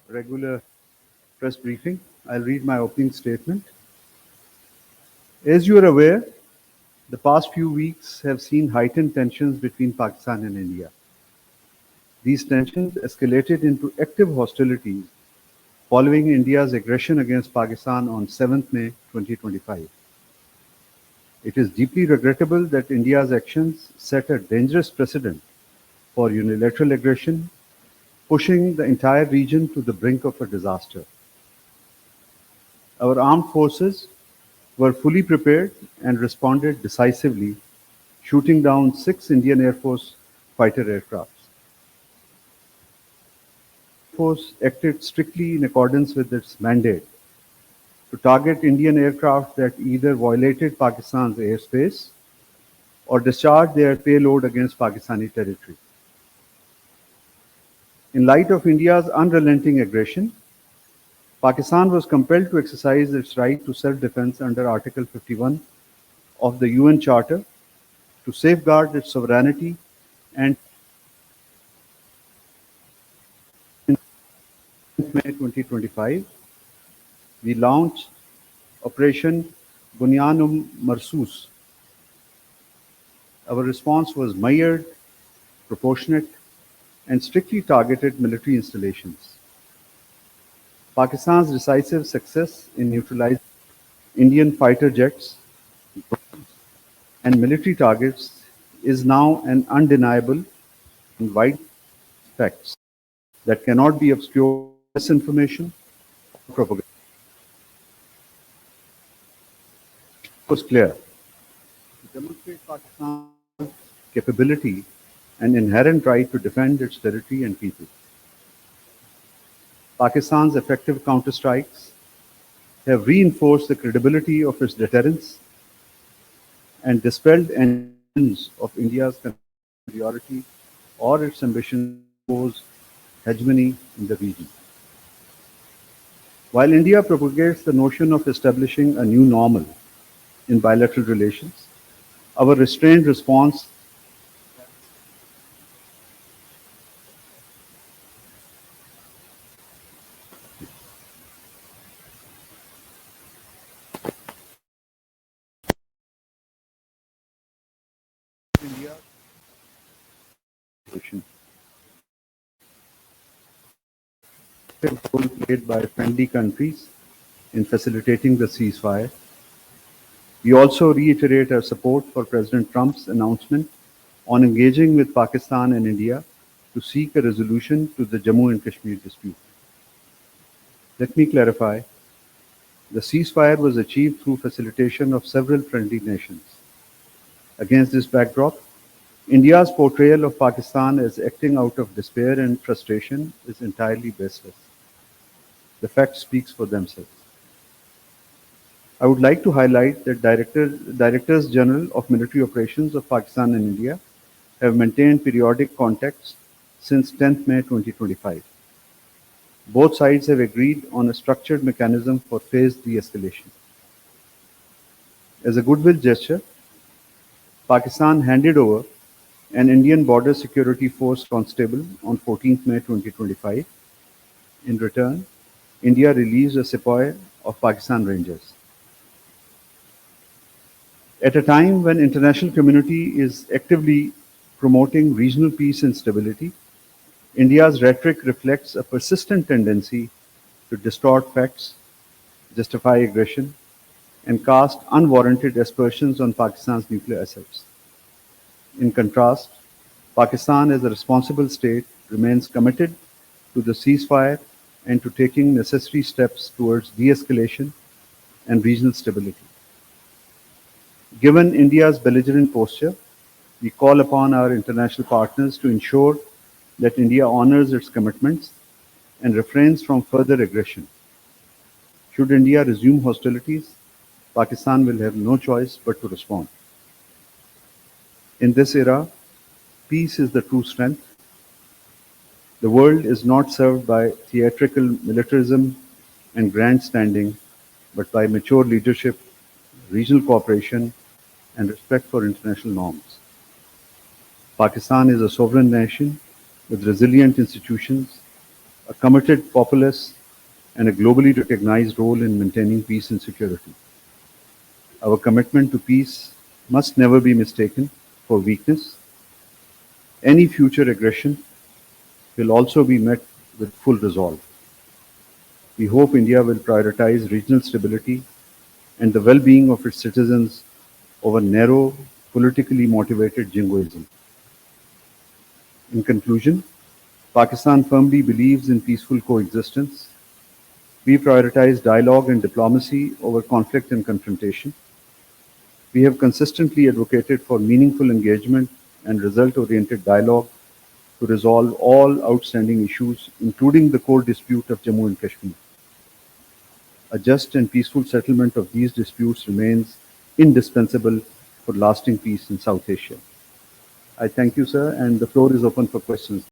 regular press briefing. I'll read my opening statement. As you are aware, the past few weeks have seen heightened tensions between Pakistan and India. These tensions escalated into active hostilities following India's aggression against Pakistan on 7th May 2025. It is deeply regrettable that India's actions set a dangerous precedent for unilateral aggression, pushing the entire region to the brink of a disaster. Our armed forces were fully prepared and responded decisively, shooting down 6 Indian Air Force fighter aircrafts. Air Force acted strictly in accordance with its mandate to target Indian aircraft that either violated Pakistan's airspace or discharged their payload against Pakistani territory. In light of India's unrelenting aggression, Pakistan was compelled to exercise its right to self-defense under Article 51 of the UN Charter to safeguard its sovereignty and in May 2025, we launched Operation Bunyan Marsus. Our response was measured, proportionate, and strictly targeted military installations. Pakistan's decisive success in neutralizing Indian fighter jets and military targets is now an undeniable and wide fact that cannot be obscured by misinformation or propaganda. It was clear to demonstrate Pakistan's capability and inherent right to defend its territory and people. Pakistan's effective counterstrikes have reinforced the credibility of its deterrence and dispelled any of India's superiority or its ambition to impose hegemony in the region. While India propagates the notion of establishing a new normal in bilateral relations, our restrained response India role played by friendly countries in facilitating the ceasefire. We also reiterate our support for President Trump's announcement on engaging with Pakistan and India to seek a resolution to the Jammu and Kashmir dispute. Let me clarify. The ceasefire was achieved through facilitation of several friendly nations. Against this backdrop, India's portrayal of Pakistan as acting out of despair and frustration is entirely baseless. The facts speak for themselves. I would like to highlight that Directors General of Military Operations of Pakistan and India have maintained periodic contacts since 10th May 2025. Both sides have agreed on a structured mechanism for phased de-escalation. As a goodwill gesture, Pakistan handed over an Indian Border Security Force constable on 14th May 2025. In return, India released a sepoy of Pakistan Rangers. At a time when international community is actively promoting regional peace and stability, India's rhetoric reflects a persistent tendency to distort facts, justify aggression, and cast unwarranted aspersions on Pakistan's nuclear assets. In contrast, Pakistan as a responsible state remains committed to the ceasefire and to taking necessary steps towards de-escalation and regional stability. Given India's belligerent posture, we call upon our international partners to ensure that India honors its commitments and refrains from further aggression. Should India resume hostilities, Pakistan will have no choice but to respond. In this era, peace is the true strength. The world is not served by theatrical militarism and grandstanding, but by mature leadership, regional cooperation, and respect for international norms. Pakistan is a sovereign nation with resilient institutions, a committed populace, and a globally recognized role in maintaining peace and security. Our commitment to peace must never be mistaken for weakness. Any future aggression will also be met with full resolve. We hope India will prioritize regional stability and the well-being of its citizens over narrow, politically motivated jingoism. In conclusion, Pakistan firmly believes in peaceful coexistence. We prioritize dialogue and diplomacy over conflict and confrontation. We have consistently advocated for meaningful engagement and result-oriented dialogue to resolve all outstanding issues, including the core dispute of Jammu and Kashmir. A just and peaceful settlement of these disputes remains indispensable for lasting peace in South Asia. I thank you, sir, and the floor is open for questions.